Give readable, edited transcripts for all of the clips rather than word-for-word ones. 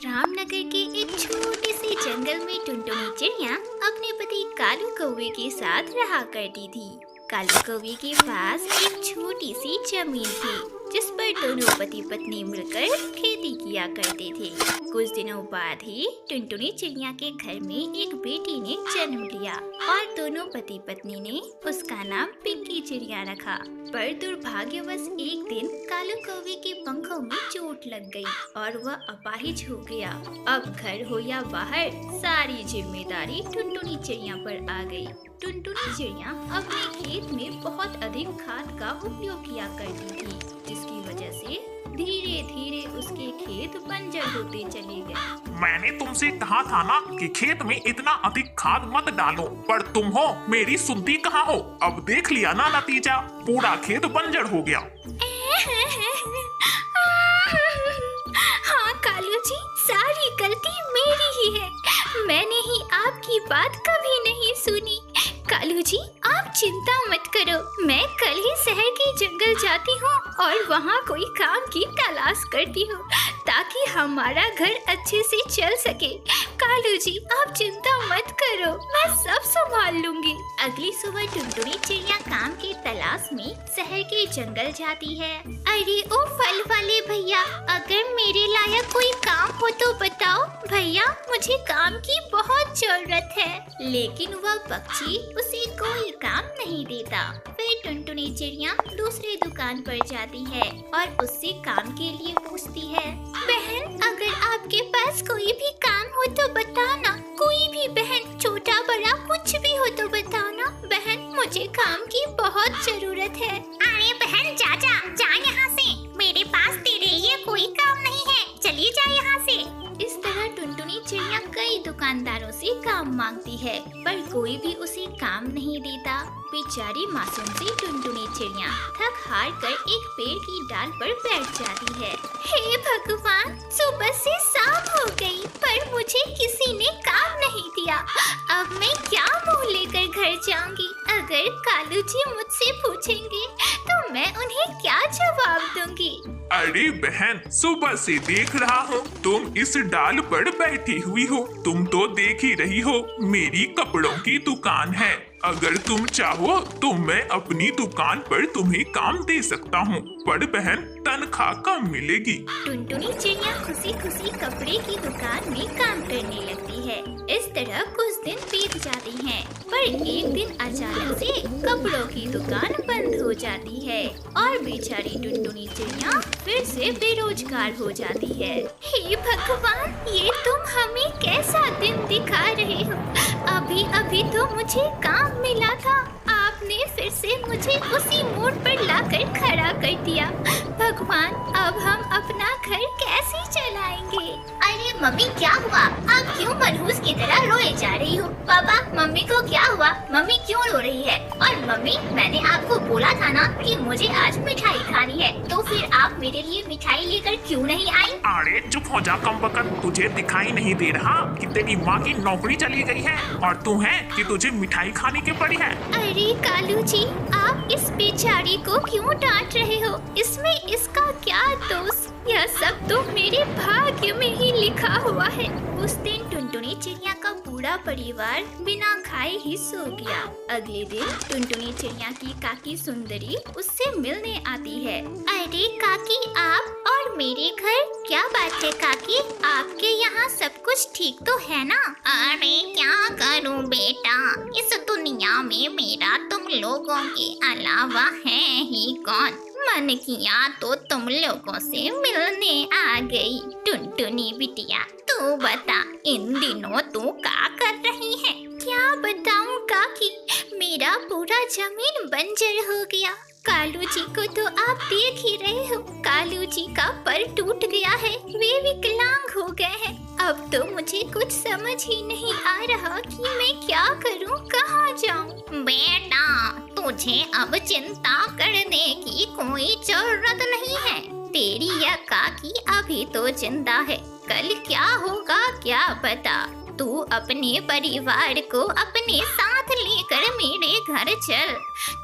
रामनगर के एक छोटे से जंगल में टुनटुनी चिड़िया अपने पति कालू कौवे के साथ रहा करती थी। कालू कौवे के पास एक छोटी सी जमीन थी जिस पर दोनों पति पत्नी मिलकर खेती किया करते थे। कुछ दिनों बाद ही टुनटुनी चिड़िया के घर में एक बेटी ने जन्म लिया और दोनों पति पत्नी ने उसका नाम पिंकी चिड़िया रखा। पर दुर्भाग्यवश एक दिन कालू कौवे के पंखों में चोट लग गई और वह अपाहिज हो गया। अब घर हो या बाहर सारी जिम्मेदारी टुनटुनी चिड़िया पर आ गई। टुनटुनी चिड़िया अपने खेत में बहुत अधिक खाद का उपयोग किया करती थी, जिसकी वजह से धीरे धीरे उसके खेत बंजर होते चले गए। मैंने तुमसे कहा था ना कि खेत में इतना अधिक खाद मत डालो, पर तुम हो मेरी सुनती कहाँ हो। अब देख लिया ना नतीजा, पूरा खेत बंजर हो गया। हाँ कालू जी, सारी गलती मेरी ही है। मैंने ही आपकी बात कभी नहीं सुनी। कालू जी, आप चिंता मत करो, मैं कल ही शहर के जंगल जाती हूँ और वहाँ कोई काम की तलाश करती हूँ ताकि हमारा घर अच्छे से चल सके। कालू जी, आप चिंता मत करो, मैं सब संभाल लूंगी। अगली सुबह टुनटुनी चिड़िया काम की तलाश में शहर के जंगल जाती है। अरे ओ फल वाले भैया, अगर मेरे लायक कोई काम हो तो बताओ। भैया, मुझे काम की बहुत जरूरत है। लेकिन वह पक्षी उसे कोई काम नहीं देता। फिर टुनटुनी चिड़िया दूसरे दुकान पर जाती है और उससे काम के लिए पूछती है। बहन, अगर आपके पास कोई भी काम हो तो बताओ ना। कोई भी बहन, छोटा बड़ा कुछ भी हो तो बताओ ना। बहन, मुझे काम की बहुत जरूरत है। अरे बहन, जा यहाँ से। मेरे पास तेरे लिए कोई काम नहीं है, चली जा यहाँ से। इस तरह टुनटुनी चिड़िया कई दुकानदारों से काम मांगती है, पर कोई भी उसे काम नहीं देता। बेचारी मासूम सी टुनटुनी चिड़िया थक हार कर एक पेड़ की डाल पर बैठ जाती है। हे भगवान, सुबह से शाम हो गई पर मुझे किसी ने काम नहीं दिया। अब मैं क्या मुंह लेकर घर जाऊंगी? अगर कालू जी मुझसे पूछेंगे तो मैं उन्हें क्या जवाब दूंगी? अरे बहन, सुबह से देख रहा हूँ तुम इस डाल पर बैठी हुई हो। तुम तो देख ही रही हो मेरी कपड़ों की दुकान है। अगर तुम चाहो तो मैं अपनी दुकान पर तुम्हें काम दे सकता हूँ, पर बहन तनख्वाह कम मिलेगी। टुनटुनी चिड़िया खुशी खुशी कपड़े की दुकान में काम करने लगती है। इस तरह कुछ दिन बीत जाते हैं, पर एक दिन अचानक से कपड़ों की दुकान बंद हो जाती है और बेचारी टुनटुनी चिड़िया फिर से बेरोजगार हो जाती है। हे भगवान, ये तुम हमें कैसा दिन दिखा रहे हो? अभी अभी तो मुझे काम मिला था, आपने फिर से मुझे उसी मोड़ पर लाकर खड़ा कर दिया। भगवान, अब हम अपना घर कैसे चलाएंगे? अरे मम्मी, क्या हुआ? आप क्यों मनहूस की तरह रोए जा रही हो? पापा, मम्मी को क्या हुआ? मम्मी क्यों रो रही है? और मम्मी, मैंने आपको बोला था ना कि मुझे आज मिठाई खानी है, तो फिर आप मेरे लिए मिठाई लेकर क्यों नहीं आई? अरे चुप हो जा कमबख्त, तुझे दिखाई नहीं दे रहा कि तेरी माँ की नौकरी चली गई है और तू है कि तुझे मिठाई खाने की पड़ी है? अरे कालू जी, आप इस बेचारी को क्यों डांट रहे हो? इसमें इसका क्या दोष? यह सब तो मेरे भाग्य में ही लिखा हुआ है। उस दिन टुनटुनी चिड़िया का पूरा परिवार बिना खाए ही सो गया। अगले दिन टुनटुनी चिड़िया की काकी सुंदरी उससे मिलने आती है। अरे काकी, आप और मेरे घर? क्या बात है काकी, आपके यहाँ सब कुछ ठीक तो है ना? अरे क्या करूँ बेटा, इस दुनिया में मेरा तुम लोगों के अलावा है ही कौन? मन किया तो तुम लोगों से मिलने आ गई। टुनटुनी बिटिया, तू बता, इन दिनों तू क्या कर रही है? क्या बताऊं काकी, मेरा पूरा जमीन बंजर हो गया। कालू जी को तो आप देख ही रहे हो, कालू जी का पर टूट गया है, वे विकलांग हो गए हैं। अब तो मुझे कुछ समझ ही नहीं आ रहा कि मैं क्या करूं, कहाँ जाऊं? बेटा, तुझे अब चिंता करने की कोई जरूरत नहीं है। तेरी यह काकी अभी तो जिंदा है, कल क्या होगा क्या पता। तू अपने परिवार को अपने साथ लेकर मेरे घर चल।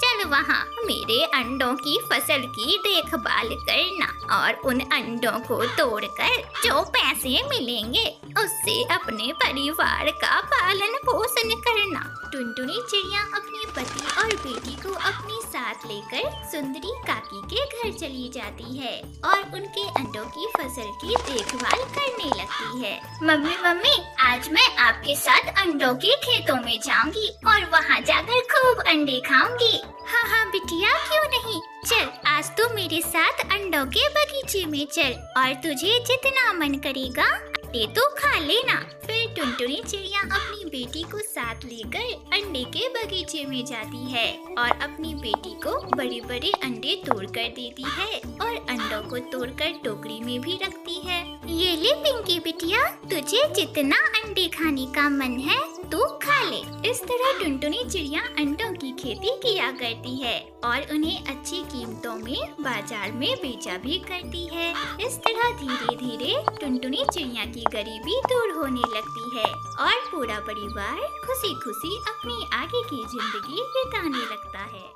चल वहाँ मेरे अंडों की फसल की देखभाल करना और उन अंडों को तोड़कर जो पैसे मिलेंगे उससे अपने परिवार का पालन पोषण करना। टुनटुनी चिड़िया अपने पति और बेटी को अपने साथ लेकर सुंदरी काकी के घर चली जाती है और उनके अंडों की फसल की देखभाल करने लगती है। मम्मी मम्मी, आज मैं आपके साथ अंडों के खेतों में जाऊंगी और वहाँ जाकर खूब अंडे खाऊंगी। हाँ हाँ बिटिया, क्यों नहीं, चल आज तू मेरे साथ अंडों के बगीचे में चल और तुझे जितना मन करेगा अंडे तो खा लेना। फिर टुनटुनी चिड़िया अपनी बेटी को साथ लेकर अंडे के बगीचे में जाती है और अपनी बेटी को बड़े बड़े अंडे तोड़ कर देती है और अंडों को तोड़कर टोकरी में भी रखती है। ये ले पिंकी बिटिया, तुझे जितना अंडे खाने का मन है तू खा ले। इस तरह टुनटुनी चिड़िया अंडों की खेती किया करती है और उन्हें अच्छी कीमतों में बाजार में बेचा भी करती है। इस तरह धीरे धीरे टुनटुनी चिड़िया की गरीबी दूर होने लगती है और पूरा परिवार खुशी खुशी अपनी आगे की जिंदगी बिताने लगता है।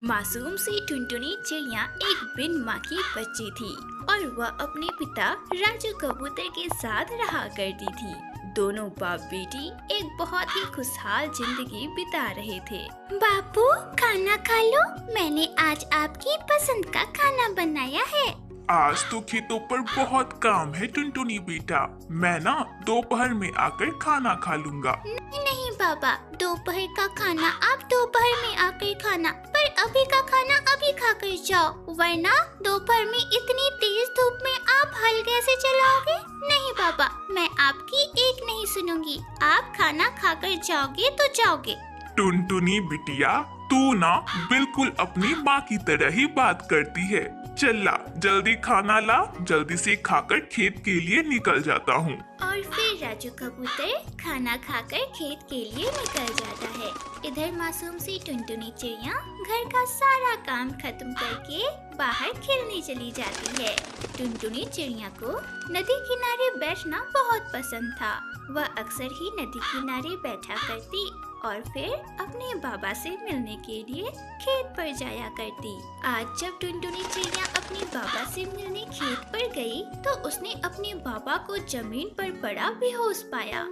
मासूम सी टुनटुनी चिड़िया एक बिन माँ की बच्ची थी और वह अपने पिता राजू कबूतर के साथ रहा करती थी। दोनों बाप बेटी एक बहुत ही खुशहाल जिंदगी बिता रहे थे। बापू खाना खा लो, मैंने आज आपकी पसंद का खाना बनाया है। आज तो खेतों पर बहुत काम है टुनटुनी बेटा, मैं ना दोपहर में आकर खाना खा लूंगा। नहीं नहीं बाबा, दोपहर का खाना आप दोपहर में आकर खाना, पर अभी का खाना अभी खाकर जाओ, वरना दोपहर में इतनी तेज धूप में आप हल कैसे चलाओगे। नहीं बाबा, मैं आपकी एक नहीं सुनूंगी, आप खाना खाकर जाओगे तो जाओगे। टुनटुनी बिटिया, तू ना बिल्कुल अपनी माँ की तरह ही बात करती है। चल ला, जल्दी खाना ला, जल्दी से खाकर खेत के लिए निकल जाता हूँ। और फिर राजू कबूतर खाना खाकर खेत के लिए निकल जाता है। इधर मासूम सी टुनटुनी चिड़िया घर का सारा काम खत्म करके बाहर खेलने चली जाती है। टुनटुनी चिड़िया को नदी किनारे बैठना बहुत पसंद था। वह अक्सर ही नदी किनारे बैठा करती और फिर अपने बाबा से मिलने के लिए खेत पर जाया करती। आज जब टुनटुनी चिड़िया अपने बाबा से मिलने खेत पर गई तो उसने अपने बाबा को जमीन पर पड़ा बेहोश पाया।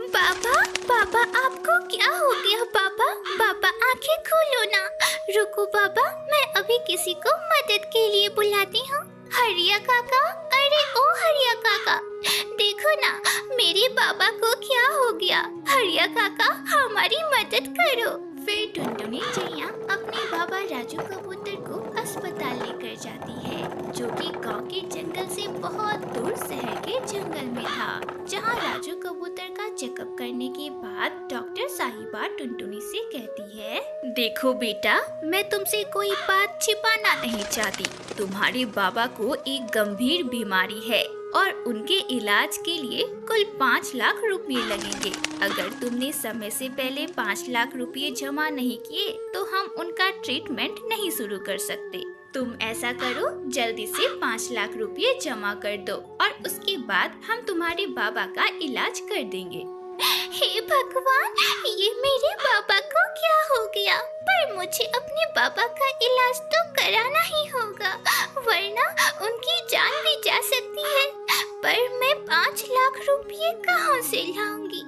बाबा बाबा, आपको क्या हो गया बाबा? बाबा आंखें खोलो ना। रुको बाबा, मैं अभी किसी को मदद के लिए बुलाती हूँ। हरिया काका, अरे ओ हरिया काका, देखो ना मेरे बाबा को क्या हो गया। हरिया काका हमारी मदद करो। फिर टुनटुनी चिड़िया अपने बाबा राजू कबूतर को अस्पताल लेकर जाती है, जो कि गांव के जंगल से बहुत दूर शहर के जंगल में था। जहां राजू कबूतर का चेकअप करने के बाद डॉक्टर साहिबा टुनटुनी से कहती है, देखो बेटा, मैं तुमसे कोई बात छिपाना नहीं चाहती। तुम्हारे बाबा को एक गंभीर बीमारी है और उनके इलाज के लिए कुल 5 लाख रुपए लगेंगे। अगर तुमने समय से पहले 5 लाख रुपए जमा नहीं किए तो हम उनका ट्रीटमेंट नहीं शुरू कर सकते। तुम ऐसा करो, जल्दी से 5 लाख रुपए जमा कर दो और उसके बाद हम तुम्हारे बाबा का इलाज कर देंगे। हे भगवान, ये मेरे बाबा को क्या हो गया? पर मुझे अपने बाबा का इलाज तो कराना ही होगा, वरना उनकी जान भी जा सकती है। पर मैं 5 लाख रुपए कहाँ से लाऊंगी?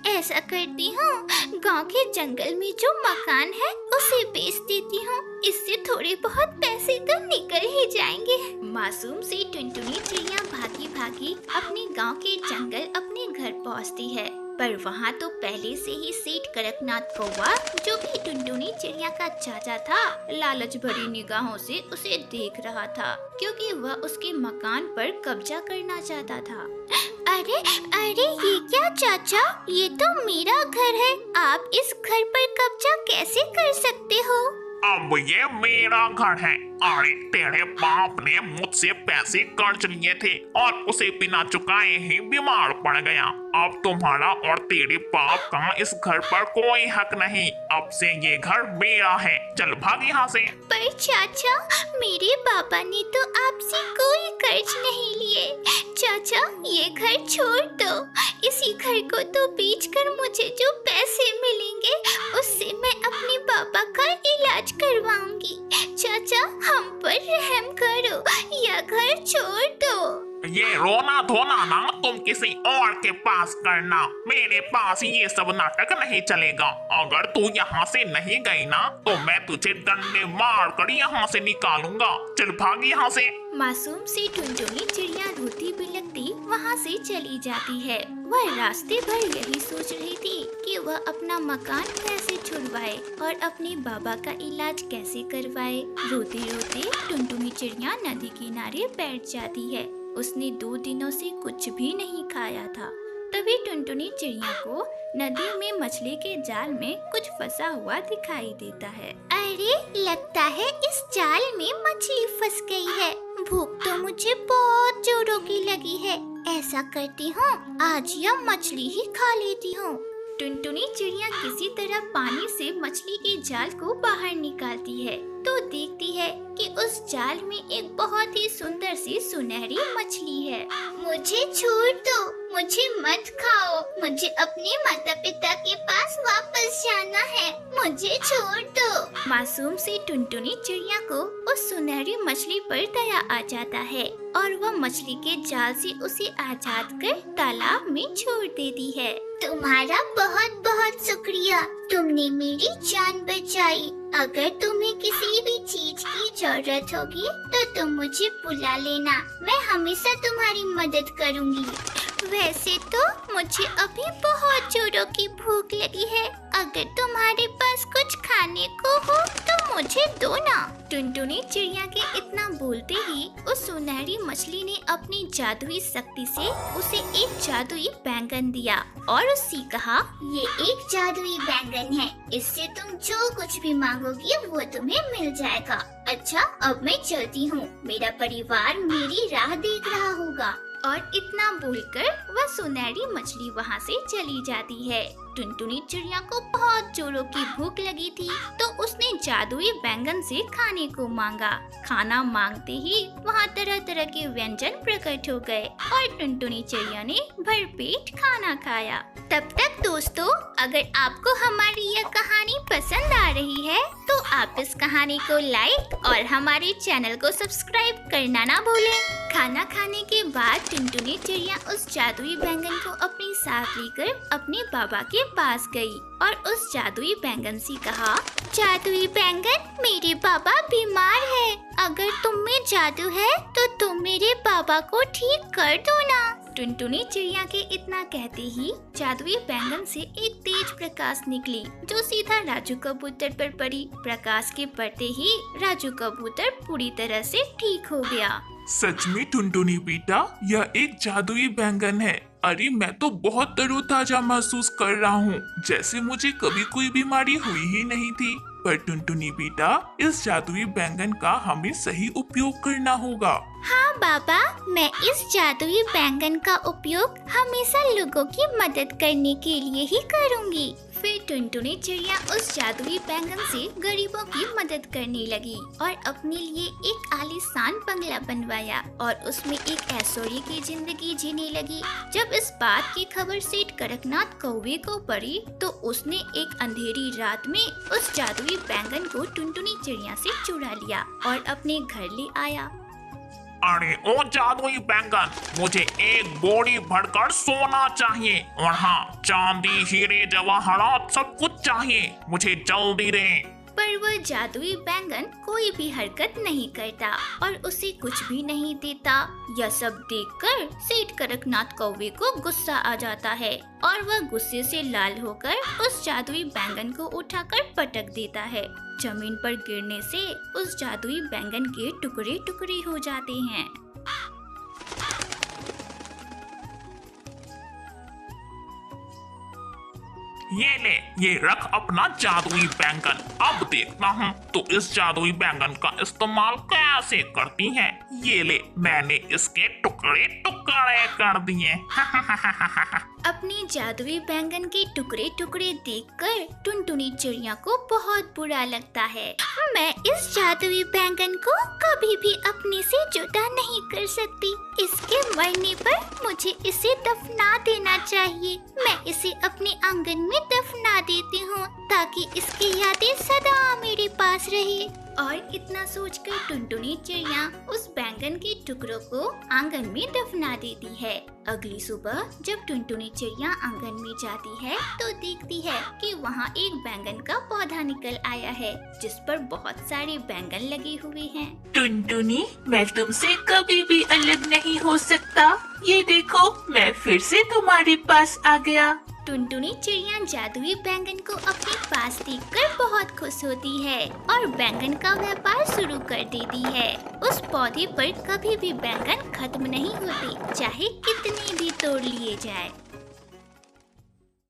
ऐसा करती हूँ, गांव के जंगल में जो मकान है उसे बेच देती हूँ, इससे थोड़े बहुत पैसे तो निकल ही जाएंगे। मासूम सी टुनटुनी चिड़िया भागी भागी अपने गांव के जंगल अपने घर पहुँचती है, पर वहाँ तो पहले से ही सेठ कड़कनाथ कौवा, जो भी टुनटुनी चिड़िया का चाचा था, लालच भरी निगाहों से उसे देख रहा था, क्योंकि वह उसके मकान पर कब्जा करना चाहता था। अरे अरे, ये क्या चाचा, ये तो मेरा घर है, आप इस घर पर कब्जा कैसे कर सकते हो? अब ये मेरा घर है, अरे तेरे बाप ने मुझसे पैसे कर्ज लिए थे और उसे बिना चुकाए ही बीमार पड़ गया। अब तुम्हारा और तेरे बाप का इस घर पर कोई हक नहीं। अब से ये घर मेरा है। चल भाग यहाँ से। पर चाचा, मेरे पापा ने तो आपसे कोई कर्ज नहीं लिए। चाचा, ये घर छोड़ दो। इसी घर को तो बेचकर मुझे जो पैसे मिलेंगे उससे मैं अपने पापा का इलाज करवाऊंगी। चाचा, हम पर रहम करो या घर छोड़ दो। ये रोना धोना ना तुम किसी और के पास करना। मेरे पास ये सब नाटक नहीं चलेगा। अगर तू यहाँ से नहीं गई ना तो मैं तुझे डंडे मार कर यहाँ से निकालूंगा। चल भाग यहाँ से। मासूम सी टुनटुनी चिड़िया रोती बिलखती वहाँ से चली जाती है। वह रास्ते भर यही सोच रही थी कि वह अपना मकान कैसे छुड़वाए और अपने बाबा का इलाज कैसे करवाए। रोते रोते टुनटुनी चिड़िया नदी किनारे बैठ जाती है। उसने 2 दिनों से कुछ भी नहीं खाया था। तभी टुनटुनी चिड़िया को नदी में मछली के जाल में कुछ फंसा हुआ दिखाई देता है। अरे, लगता है इस जाल में मछली फंस गई है। भूख तो मुझे बहुत जोरों की लगी है। ऐसा करती हूँ, आज यह मछली ही खा लेती हूँ। टुनटुनी चिड़िया किसी तरह पानी से मछली के जाल को बाहर निकालती है तो देखती है कि उस जाल में एक बहुत ही सुंदर सी सुनहरी मछली है। मुझे छोड़ दो, मुझे मत खाओ। मुझे अपने माता पिता के पास वापस जाना है। मुझे छोड़ दो। मासूम सी टुनटुनी चिड़िया को उस सुनहरी मछली पर दया आ जाता है और वह मछली के जाल से उसे आजाद कर तालाब में छोड़ देती है। तुम्हारा बहुत बहुत शुक्रिया। तुमने मेरी जान बचाई। अगर तुम्हें किसी भी चीज की जरूरत होगी तो तुम मुझे बुला लेना। मैं हमेशा तुम्हारी मदद करूंगी। वैसे तो मुझे अभी बहुत जोरों की भूख लगी है। अगर तुम्हारे पास कुछ खाने को हो तो मुझे दो ना। टुनटुनी चिड़िया के इतना बोलते ही उस सुनहरी मछली ने अपनी जादुई शक्ति से उसे एक जादुई बैंगन दिया और उससे कहा, ये एक जादुई बैंगन है। इससे तुम जो कुछ भी मांगोगी वो तुम्हें मिल जाएगा। अच्छा, अब मैं चलती हूँ। मेरा परिवार मेरी राह देख रहा होगा। और इतना बोलकर वह सुनहरी मछली वहाँ से चली जाती है। टुनटुनी चिड़िया को बहुत जोरों की भूख लगी थी तो उसने जादुई बैंगन से खाने को मांगा। खाना मांगते ही वहाँ तरह तरह के व्यंजन प्रकट हो गए और टुनटुनी चिड़िया ने भरपेट खाना खाया। तब तक दोस्तों, अगर आपको हमारी यह कहानी पसंद आ रही है तो आप इस कहानी को लाइक और हमारे चैनल को सब्सक्राइब करना ना भूलें। खाना खाने के बाद टुनटुनी चिड़िया उस जादुई बैंगन को अपने साथ लेकर अपने बाबा के पास गई और उस जादुई बैंगन से कहा, जादुई बैंगन, मेरे बाबा बीमार है। अगर तुम में जादू है तो तुम मेरे बाबा को ठीक कर दो ना। टुनटुनी चिड़िया के इतना कहते ही जादुई बैंगन से एक तेज प्रकाश निकली जो सीधा राजू कबूतर पर पड़ी। प्रकाश के पड़ते ही राजू कबूतर पूरी तरह से ठीक हो गया। सच में टुनटुनी बेटा, यह एक जादुई बैंगन है। अरे मैं तो बहुत तरोताजा महसूस कर रहा हूँ, जैसे मुझे कभी कोई बीमारी हुई ही नहीं थी। पर टुनटुनी बेटा, इस जादुई बैंगन का हमें सही उपयोग करना होगा। हाँ बाबा, मैं इस जादुई बैंगन का उपयोग हमेशा लोगों की मदद करने के लिए ही करूँगी। फिर टुनटुनी चिड़िया उस जादुई बैंगन से गरीबों की मदद करने लगी और अपने लिए एक आलीशान बंगला बनवाया और उसमें एक ऐश्वर्य की जिंदगी जीने लगी। जब इस बात की खबर सेठ कड़कनाथ कौवे को पड़ी तो उसने एक अंधेरी रात में उस जादुई बैंगन को टुनटुनी चिड़िया से चुरा लिया और अपने घर ले आया। अरे ओ जादुई बैंगन, मुझे एक बोरी भरकर सोना चाहिए और हाँ, चांदी, हीरे, जवाहरात सब कुछ चाहिए। मुझे जल्दी दे। पर वह जादुई बैंगन कोई भी हरकत नहीं करता और उसे कुछ भी नहीं देता। यह सब देखकर सेठ कड़कनाथ कौवे को गुस्सा आ जाता है और वह गुस्से से लाल होकर उस जादुई बैंगन को उठाकर पटक देता है। जमीन पर गिरने से उस जादुई बैंगन के टुकड़े टुकड़े हो जाते हैं। ये ले, ये रख अपना जादुई बैंगन। अब देखता हूँ तो इस जादुई बैंगन का इस्तेमाल कैसे करती है? ये ले, मैंने इसके टुकड़े टुकड़े कर दिए। अपने जादुई बैंगन के टुकड़े टुकड़े देखकर टुनटुनी चिड़िया को बहुत बुरा लगता है। मैं इस जादुई बैंगन को कभी भी अपने से जुदा नहीं कर सकती। इसके मरने पर मुझे इसे दफना देना चाहिए। मैं इसे अपने आंगन में दफना देती हूँ ताकि इसकी यादें सदा मेरे पास रहे। और इतना सोचकर टुनटुनी चिड़िया उस बैंगन के टुकड़ों को आंगन में दफना देती है। अगली सुबह जब टुनटुनी चिड़िया आंगन में जाती है तो देखती है कि वहाँ एक बैंगन का पौधा निकल आया है जिस पर बहुत सारे बैंगन लगे हुए हैं। टुनटुनी, मैं तुमसे कभी भी अलग नहीं हो सकता। ये देखो, मैं फिर से तुम्हारे पास आ गया। टुनटुनी चिड़िया जादुई बैंगन को अपने पास देखकर बहुत खुश होती है और बैंगन का व्यापार शुरू कर देती है। उस पौधे पर कभी भी बैंगन खत्म नहीं होते, चाहे कितने भी तोड़ लिए जाए।